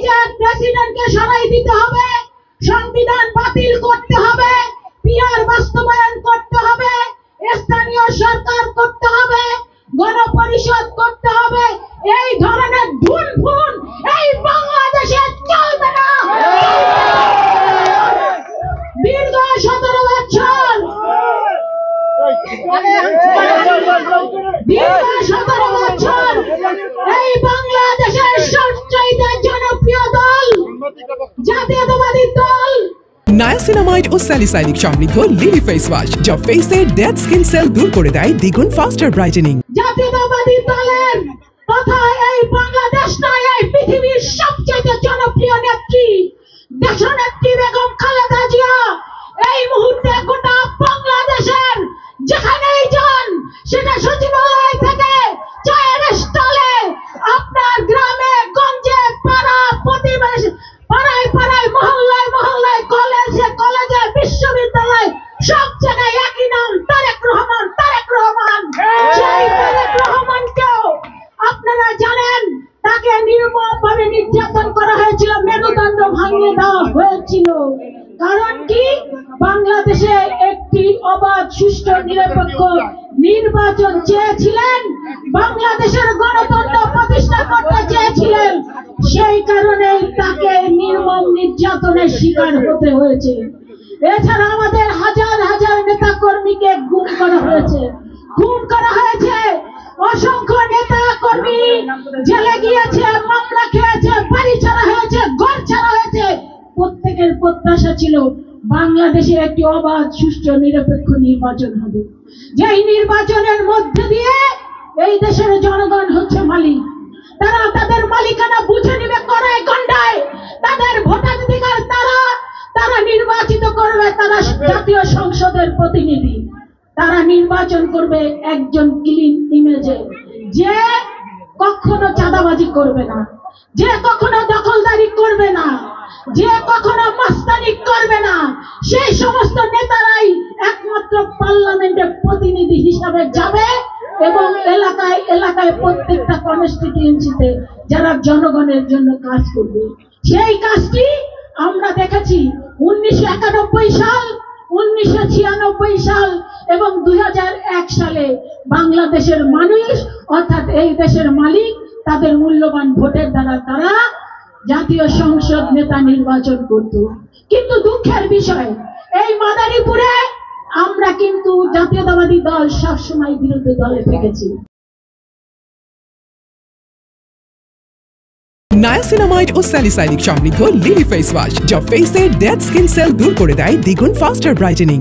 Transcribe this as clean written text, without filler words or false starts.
যে প্রেসিডেন্টকে সরাই দিতে হবে, সংবিধান বাতিল করতে হবে, পিআর বাস্তবায়ন করতে হবে, স্থানীয় সরকার করতে হবে, গণপরিষদ করতে হবে, এই ধরনের ভুল এই বাংলাদেশে চলবে না। দীর্ঘ 17 বছর এই বাংলাদেশের সবচেয়ে জনপ্রিয় দল জাতীয়তাবাদী দল নায়াসিনামাইড ও স্যালিসাইলিক সমৃদ্ধ লিলি ফেস ওয়াশ যা ফেসের ডেড স্কিন সেল দূর করে দেয় দ্বিগুণ ফাস্টার ব্রাইটেনিং। জাতীয়তাবাদী দলের তথা এই বাংলাদেশ নয়, এই পৃথিবীর সবচেয়ে জনপ্রিয় নেত্রী দেশনেত্রী বেগম খালেদা জিয়া এই মুহূর্তে গোটা বাংলাদেশের যেখানেই যান, সেটা সচিবালয় থেকে চায়ের স্টলে, আপনার গ্রামে গঞ্জে, পাড়া প্রতিবেশী, পাড়ায় পাড়ায়, মহল্লায় মহল্লায়, কলেজে কলেজে, বিশ্ববিদ্যালয়, সব জায়গায় একই নাম, তারেক রহমান। তারেক রহমান, সেই তারেক রহমানকেও আপনারা জানেন তাকে নির্মমভাবে নির্যাতন করা হয়েছিল, মেরুদণ্ড ভাঙিয়ে দেওয়া হয়েছিল। কারণ কি? বাংলাদেশে একটি অবাধ, সুষ্ঠু, নিরপেক্ষ নির্বাচন চেয়েছিলেন, বাংলাদেশের গণতন্ত্র প্রতিষ্ঠা করতে চেয়েছিলেন, সেই কারণে তাকে নির্মম নির্যাতনের শিকার হতে হয়েছে। এছাড়া আমাদের হাজার হাজার নেতা কর্মীকে গুম করা হয়েছে, অসংখ্য নেতা কর্মী জেলে গিয়েছে, মামলা খেয়েছে, বাড়ি ছাড়া হয়েছে, ঘর ছাড়া হয়েছে। প্রত্যেকের প্রত্যাশা ছিল বাংলাদেশে একটি অবাধ, সুষ্ঠু, নিরপেক্ষ নির্বাচন হবে, যেই নির্বাচনের মধ্যে দিয়ে এই দেশের জনগণ হচ্ছে মালিক। তারা তাদের মালিকানা বুঝে নিবে কড়ায় গন্ডায়, তাদের ভোটাধিকার তারা নির্বাচিত করবে, তারা জাতীয় সংসদের প্রতিনিধি, তারা নির্বাচন করবে একজন ক্লিন ইমেজে, যে কখনো চাঁদাবাজি করবে না, যে কখনো দখলদারি করবে না, যে কখনো মাস্তানি করবে না। সেই সমস্ত নেতারাই একমাত্র পার্লামেন্টের প্রতিনিধি হিসাবে যাবে এবং এলাকায় এলাকায় প্রত্যেকটা কনস্টিটিউয়েন্সিতে যারা জনগণের জন্য কাজ করবে। সেই কাজটি আমরা দেখেছি 1991 সাল, 1996 সাল এবং 2001 সালে বাংলাদেশের মানুষ, অর্থাৎ এই দেশের মালিক, তাদের মূল্যবান ভোটের দ্বারা তারা জাতীয় সংসদ নেতা নির্বাচন করত। কিন্তু দুঃখের বিষয়, এই মাদারীপুরে আমরা কিন্তু জাতীয়তাবাদী দল সবসময় বিরোধী দলে থেকেছি। নায়াসিনামাইড ও স্যালিসাইলিক সমৃদ্ধ লিলি ফেস ওয়াশ যা ফেসের ডেড স্কিন সেল দূর করে দেয় দ্বিগুণ ফাস্টার ব্রাইটেনিং।